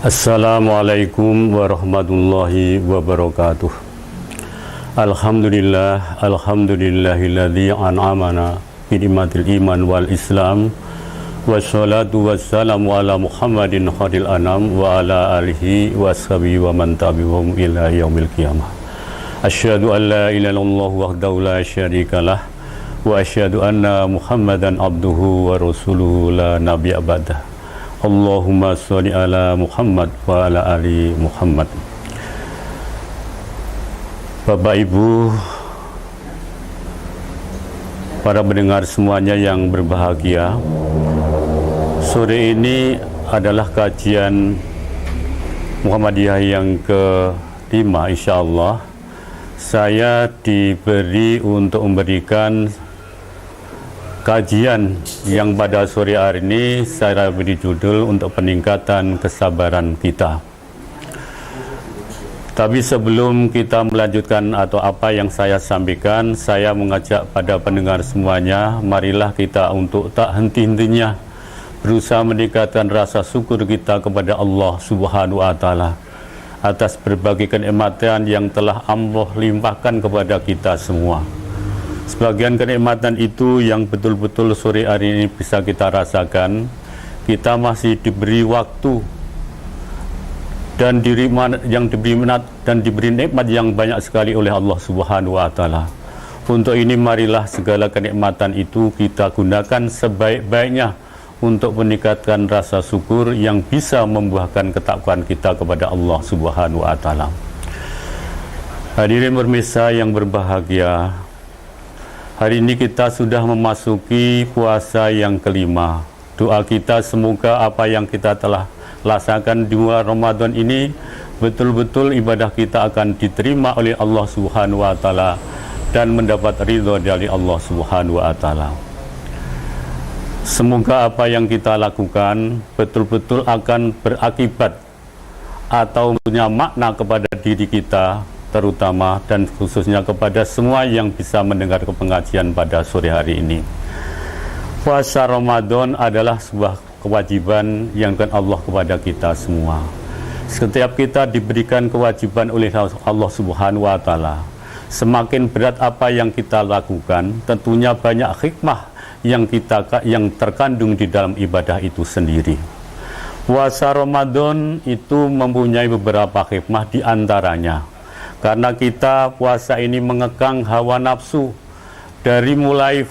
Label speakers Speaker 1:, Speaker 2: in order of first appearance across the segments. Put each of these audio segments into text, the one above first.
Speaker 1: Assalamualaikum warahmatullahi wabarakatuh. Alhamdulillahilladzi an'amana bi ni'matil iman wal islam. Wassalatu wassalamu ala Muhammadin khairil anam wa ala alihi washabihi wa man tabi'ahum ila yaumil qiyamah. Asyhadu an la ilaha illallah wahdahu la syarikalah wa asyhadu anna Muhammadan abduhu wa rasuluhu la nabiyya ba'dah. Allahumma sholli ala Muhammad wa ala ali Muhammad. Bapak Ibu, para pendengar semuanya yang berbahagia, sore ini adalah kajian Muhammadiyah yang ke-5, insyaallah. Saya diberi untuk memberikan kajian yang pada sore hari ini saya beri judul untuk peningkatan kesabaran kita. Tapi sebelum kita melanjutkan atau apa yang saya sampaikan, saya mengajak pada pendengar semuanya, marilah kita untuk tak henti-hentinya berusaha meningkatkan rasa syukur kita kepada Allah Subhanahu wa Ta'ala atas berbagai kenikmatan yang telah Allah limpahkan kepada kita semua. Sebagian kenikmatan itu yang betul-betul sore hari ini bisa kita rasakan. Kita masih diberi waktu dan diberi nikmat yang banyak sekali oleh Allah Subhanahu wa Ta'ala. Untuk ini marilah segala kenikmatan itu kita gunakan sebaik-baiknya untuk meningkatkan rasa syukur yang bisa membuahkan ketakwaan kita kepada Allah Subhanahu wa Ta'ala. Hadirin pemirsa yang berbahagia, hari ini kita sudah memasuki puasa yang kelima. Doa kita semoga apa yang kita telah laksanakan di bulan Ramadan ini betul-betul ibadah kita akan diterima oleh Allah Subhanahu wa Ta'ala dan mendapat ridho dari Allah Subhanahu wa Ta'ala. Semoga apa yang kita lakukan betul-betul akan berakibat atau punya makna kepada diri kita terutama dan khususnya kepada semua yang bisa mendengar pengajian pada sore hari ini. Puasa Ramadan adalah sebuah kewajiban yang kan Allah kepada kita semua. Setiap kita diberikan kewajiban oleh Allah Subhanahu wa Ta'ala. Semakin berat apa yang kita lakukan, tentunya banyak hikmah yang terkandung di dalam ibadah itu sendiri. Puasa Ramadan itu mempunyai beberapa hikmah, di antaranya karena kita puasa ini mengekang hawa nafsu dari mulai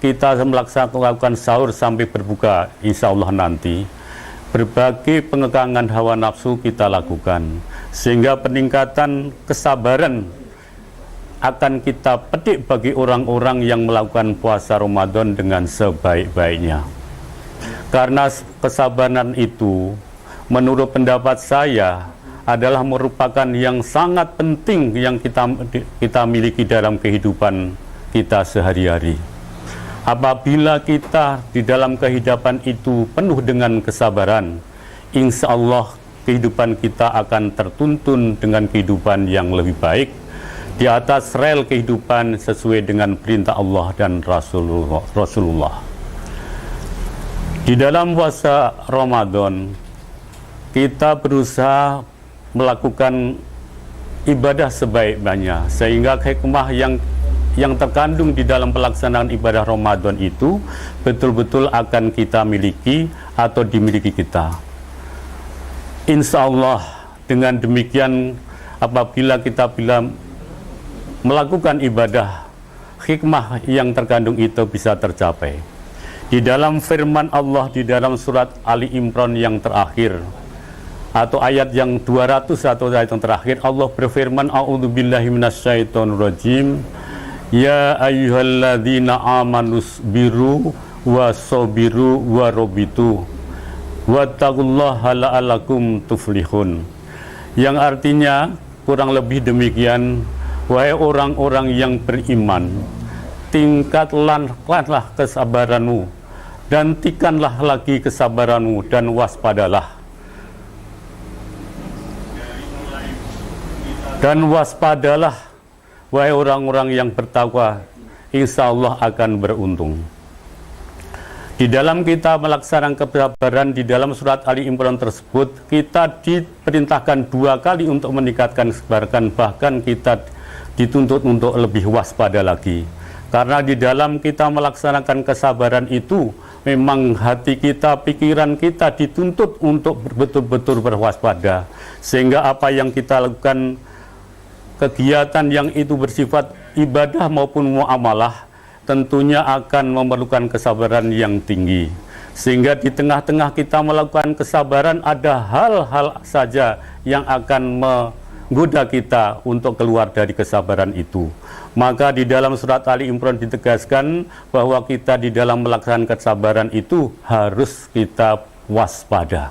Speaker 1: kita melakukan sahur sampai berbuka, insya Allah nanti berbagai pengekangan hawa nafsu kita lakukan, sehingga peningkatan kesabaran akan kita petik bagi orang-orang yang melakukan puasa Ramadan dengan sebaik-baiknya. Karena kesabaran itu menurut pendapat saya adalah merupakan yang sangat penting yang kita miliki dalam kehidupan kita sehari-hari. Apabila kita di dalam kehidupan itu penuh dengan kesabaran, insya Allah kehidupan kita akan tertuntun dengan kehidupan yang lebih baik di atas rel kehidupan sesuai dengan perintah Allah dan Rasulullah. Di dalam puasa Ramadan kita berusaha melakukan ibadah sebaik-baiknya, sehingga hikmah yang terkandung di dalam pelaksanaan ibadah Ramadan itu betul-betul akan kita miliki atau dimiliki kita. Insya Allah dengan demikian apabila kita melakukan ibadah, hikmah yang terkandung itu bisa tercapai. Di dalam firman Allah di dalam surat Ali Imran yang terakhir atau ayat yang 200 atau ayat yang terakhir, Allah berfirman, a'udzubillahi minasyaitonirrajim, ya ayyuhalladzina amanus biru wa sobiru wa robitu wattaqullaha la'alakum tuflihun, yang artinya kurang lebih demikian, wahai orang-orang yang beriman, tingkatkanlah kesabaranmu dan tingkatkanlah lagi kesabaranmu dan waspadalah. Dan waspadalah, wahai orang-orang yang bertakwa, insya Allah akan beruntung. Di Di dalam kita melaksanakan kesabaran di dalam surat Ali Imran tersebut, kita diperintahkan 2 kali untuk meningkatkan kesabaran, bahkan kita dituntut untuk lebih waspada lagi. Karena di dalam kita melaksanakan kesabaran itu, memang hati kita, pikiran kita dituntut untuk betul-betul berwaspada. Sehingga apa yang kita lakukan, kegiatan yang itu bersifat ibadah maupun muamalah, tentunya akan memerlukan kesabaran yang tinggi. Sehingga di tengah-tengah kita melakukan kesabaran, ada hal-hal saja yang akan menggoda kita untuk keluar dari kesabaran itu. Maka di dalam surat Ali Imran ditegaskan bahwa kita di dalam melaksanakan kesabaran itu harus kita waspada.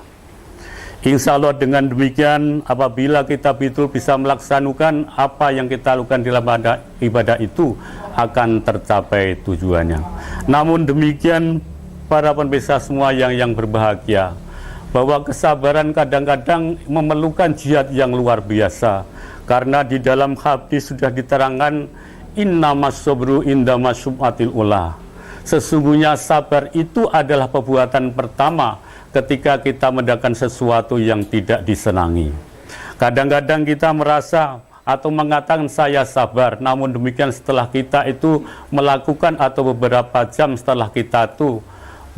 Speaker 1: Insya Allah dengan demikian, apabila kita betul bisa melaksanakan apa yang kita lakukan dalam ibadah itu, akan tercapai tujuannya. Namun demikian, para pemirsa semua yang berbahagia, bahwa kesabaran kadang-kadang memerlukan jihad yang luar biasa. Karena di dalam hadis sudah diterangkan, innamas sabru indamas syubhatil ula. Sesungguhnya sabar itu adalah perbuatan pertama ketika kita mendapatkan sesuatu yang tidak disenangi. Kadang-kadang kita merasa atau mengatakan saya sabar, namun demikian setelah kita itu melakukan atau beberapa jam setelah kita itu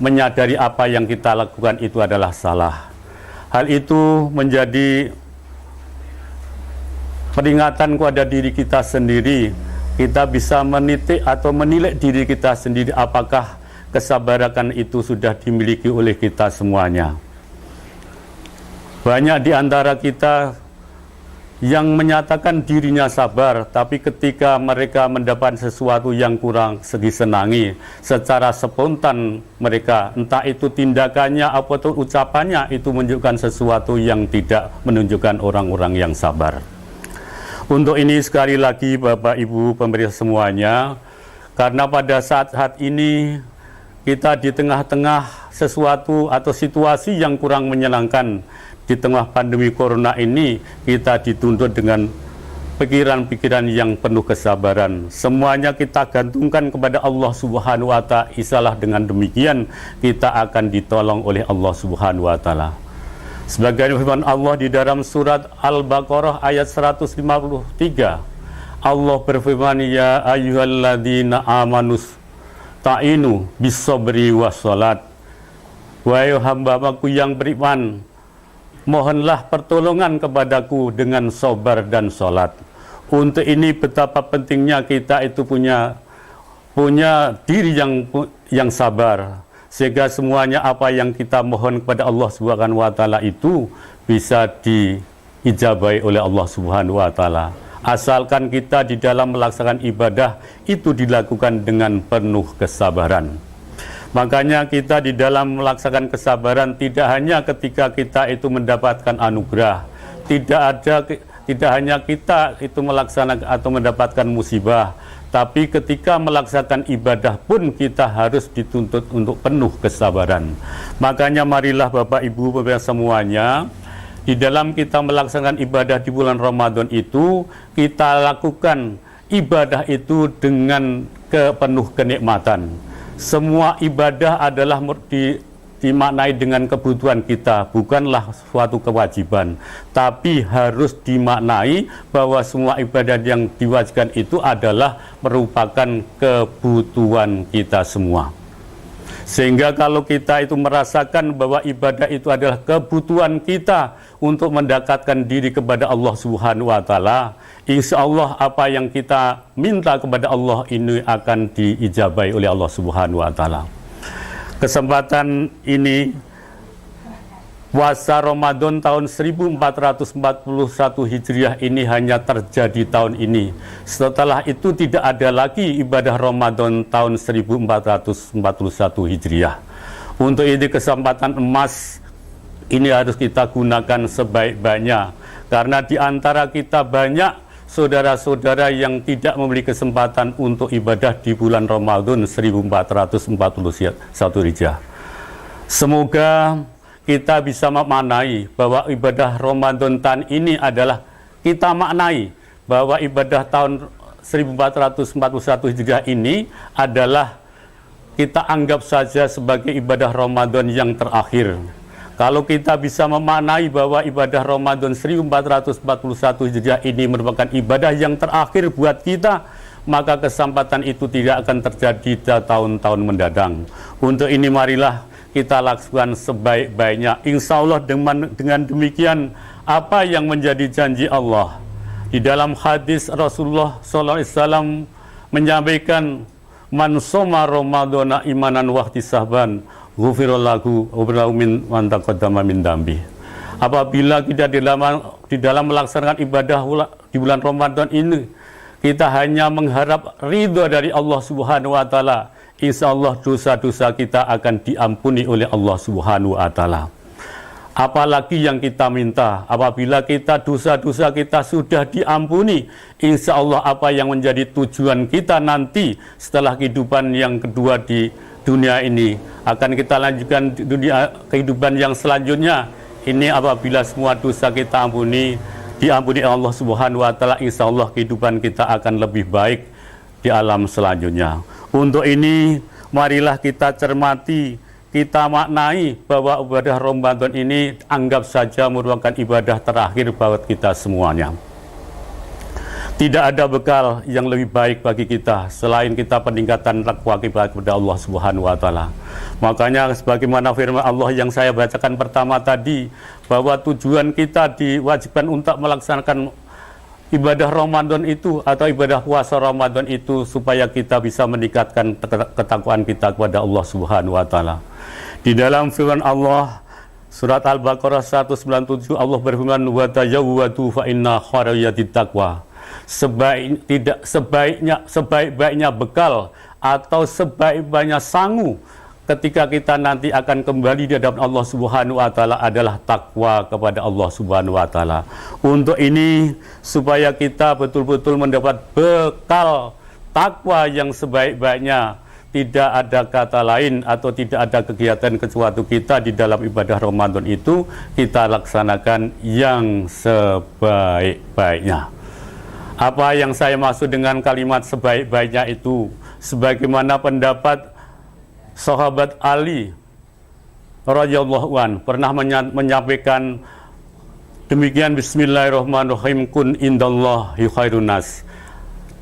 Speaker 1: menyadari apa yang kita lakukan itu adalah salah. Hal itu menjadi peringatan kepada diri kita sendiri. Kita bisa menitik atau menilai diri kita sendiri apakah kesabaran itu sudah dimiliki oleh kita semuanya. Banyak di antara kita yang menyatakan dirinya sabar, tapi ketika mereka mendapat sesuatu yang kurang disenangi, secara spontan mereka, entah itu tindakannya atau ucapannya, itu menunjukkan sesuatu yang tidak menunjukkan orang-orang yang sabar. Untuk ini sekali lagi Bapak Ibu pemirsa semuanya, karena pada saat ini kita di tengah-tengah sesuatu atau situasi yang kurang menyenangkan, di tengah pandemi corona ini, kita dituntut dengan pikiran-pikiran yang penuh kesabaran. Semuanya kita gantungkan kepada Allah Subhanahu wa Ta'ala. Isalah dengan demikian kita akan ditolong oleh Allah Subhanahu wa Ta'ala. Sebagai firman Allah di dalam surat Al-Baqarah ayat 153, Allah berfirman, ya ayyuhalladzina amanus ta'inu bis-sabri was-salat. Wahai hamba-hambaku yang beriman, mohonlah pertolongan kepadaku dengan sabar dan salat. Untuk ini betapa pentingnya kita itu punya diri yang sabar, sehingga semuanya apa yang kita mohon kepada Allah Subhanahu wa Ta'ala itu bisa diijabahi oleh Allah Subhanahu wa Ta'ala. Asalkan kita di dalam melaksanakan ibadah itu dilakukan dengan penuh kesabaran. Makanya kita di dalam melaksanakan kesabaran tidak hanya ketika kita itu mendapatkan anugerah, tidak hanya kita itu melaksanakan atau mendapatkan musibah, tapi ketika melaksanakan ibadah pun kita harus dituntut untuk penuh kesabaran. Makanya marilah Bapak Ibu pemirsa semuanya, di dalam kita melaksanakan ibadah di bulan Ramadan itu, kita lakukan ibadah itu dengan penuh kenikmatan. Semua ibadah adalah dimaknai dengan kebutuhan kita, bukanlah suatu kewajiban, tapi harus dimaknai bahwa semua ibadah yang diwajibkan itu adalah merupakan kebutuhan kita semua. Sehingga kalau kita itu merasakan bahwa ibadah itu adalah kebutuhan kita untuk mendekatkan diri kepada Allah Subhanahu wa Ta'ala, insya Allah apa yang kita minta kepada Allah ini akan diijabahi oleh Allah Subhanahu wa Ta'ala. Kesempatan ini, puasa Ramadan tahun 1441 Hijriah ini hanya terjadi tahun ini. Setelah itu tidak ada lagi ibadah Ramadan tahun 1441 Hijriah. Untuk ini kesempatan emas ini harus kita gunakan sebaik-baiknya, karena di antara kita banyak saudara-saudara yang tidak memiliki kesempatan untuk ibadah di bulan Ramadan 1441 Hijriah. Semoga kita bisa memaknai bahwa ibadah Ramadan tahun ini adalah kita maknai bahwa ibadah tahun 1441 Hijriah ini adalah kita anggap saja sebagai ibadah Ramadan yang terakhir. Kalau kita bisa memaknai bahwa ibadah Ramadan 1441 Hijriah ini merupakan ibadah yang terakhir buat kita, maka kesempatan itu tidak akan terjadi di tahun-tahun mendatang. Untuk ini marilah kita lakukan sebaik-baiknya. Insya Allah dengan demikian apa yang menjadi janji Allah. Di dalam hadis Rasulullah SAW menyampaikan, man soma Ramadana imanan wahtisaban ghufirallahu min man taqaddama min dambi. Apabila kita di dalam melaksanakan ibadah di bulan Ramadan ini, kita hanya mengharap ridha dari Allah Subhanahu wa taala, insya Allah dosa-dosa kita akan diampuni oleh Allah Subhanahu wa taala. Apalagi yang kita minta, apabila dosa-dosa kita sudah diampuni, insya Allah apa yang menjadi tujuan kita nanti setelah kehidupan yang kedua di dunia ini, akan kita lanjutkan kehidupan yang selanjutnya. Ini apabila semua dosa kita diampuni Allah Subhanahu wa taala, insya Allah kehidupan kita akan lebih baik di alam selanjutnya. Untuk ini marilah kita cermati, kita maknai bahwa ibadah Ramadan ini anggap saja merupakan ibadah terakhir buat kita semuanya. Tidak ada bekal yang lebih baik bagi kita selain kita peningkatan takwa kita kepada Allah Subhanahu wa taala. Makanya sebagaimana firman Allah yang saya bacakan pertama tadi, bahwa tujuan kita diwajibkan untuk melaksanakan ibadah Ramadan itu atau ibadah puasa Ramadan itu supaya kita bisa meningkatkan ketakwaan kita kepada Allah Subhanahu wa taala. Di dalam firman Allah surat Al-Baqarah 197, Allah berfirman, wa tazawwadu fa inna khairat taqwa. Sebaik-baiknya bekal atau sebaik-baiknya sangu ketika kita nanti akan kembali di hadapan Allah Subhanahu wa taala adalah takwa kepada Allah Subhanahu wa taala. Untuk ini supaya kita betul-betul mendapat bekal takwa yang sebaik-baiknya, tidak ada kata lain atau tidak ada kegiatan kecuali kita di dalam ibadah Ramadan itu kita laksanakan yang sebaik-baiknya. Apa yang saya maksud dengan kalimat sebaik-baiknya itu, sebagaimana pendapat sahabat Ali radhiyallahu an pernah menyampaikan demikian, bismillahirrahmanirrahim, kun indallahi khairun nas.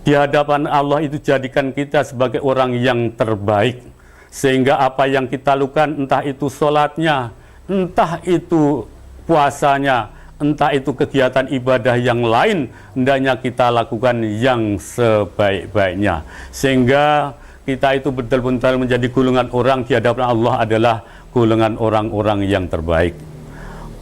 Speaker 1: Di hadapan Allah itu jadikan kita sebagai orang yang terbaik, sehingga apa yang kita lakukan, entah itu sholatnya, entah itu puasanya, entah itu kegiatan ibadah yang lain, hendaknya kita lakukan yang sebaik-baiknya, sehingga kita itu betul-betul menjadi golongan orang di hadapan Allah adalah golongan orang-orang yang terbaik.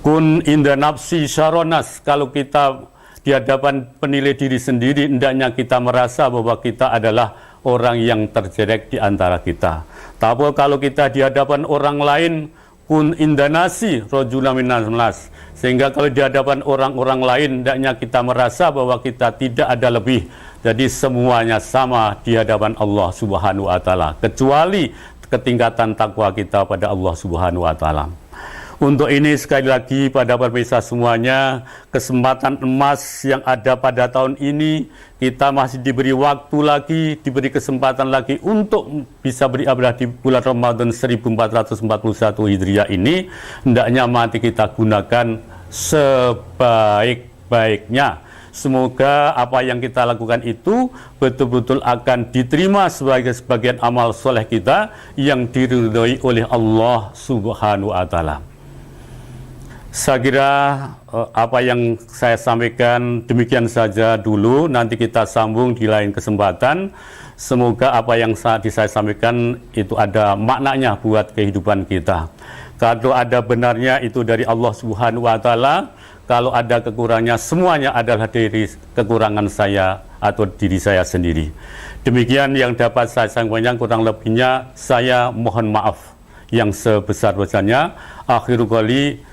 Speaker 1: Kun inda nafsi syaronas, kalau kita di hadapan penilai diri sendiri, hendaknya kita merasa bahwa kita adalah orang yang terjelek di antara kita. Tapi kalau kita di hadapan orang lain, kun indanasi rajula minas nas, sehingga kalau di hadapan orang-orang lain, hendaknya kita merasa bahwa kita tidak ada lebih. Jadi semuanya sama di hadapan Allah Subhanahu wa taala, kecuali ketingkatan takwa kita pada Allah Subhanahu wa taala. Untuk ini sekali lagi pada pemirsa semuanya, kesempatan emas yang ada pada tahun ini, kita masih diberi waktu lagi, diberi kesempatan lagi untuk bisa beribadah di bulan Ramadan 1441 Hijriah ini, hendaknya mati kita gunakan sebaik-baiknya. Semoga apa yang kita lakukan itu betul-betul akan diterima sebagai sebagian amal soleh kita yang diridhoi oleh Allah Subhanahu wa taala. Saya kira apa yang saya sampaikan demikian saja dulu, nanti kita sambung di lain kesempatan. Semoga apa yang saya sampaikan itu ada maknanya buat kehidupan kita. Kalau ada benarnya itu dari Allah Subhanahu wa taala, kalau ada kekurangannya semuanya adalah dari kekurangan saya atau diri saya sendiri. Demikian yang dapat saya sampaikan, kurang lebihnya saya mohon maaf yang sebesar-besarnya. Akhirul qouli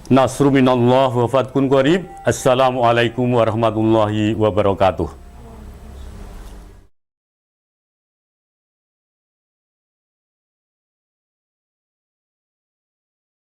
Speaker 1: nasru minallah wa fathun qarib. Assalamualaikum warahmatullahi wabarakatuh.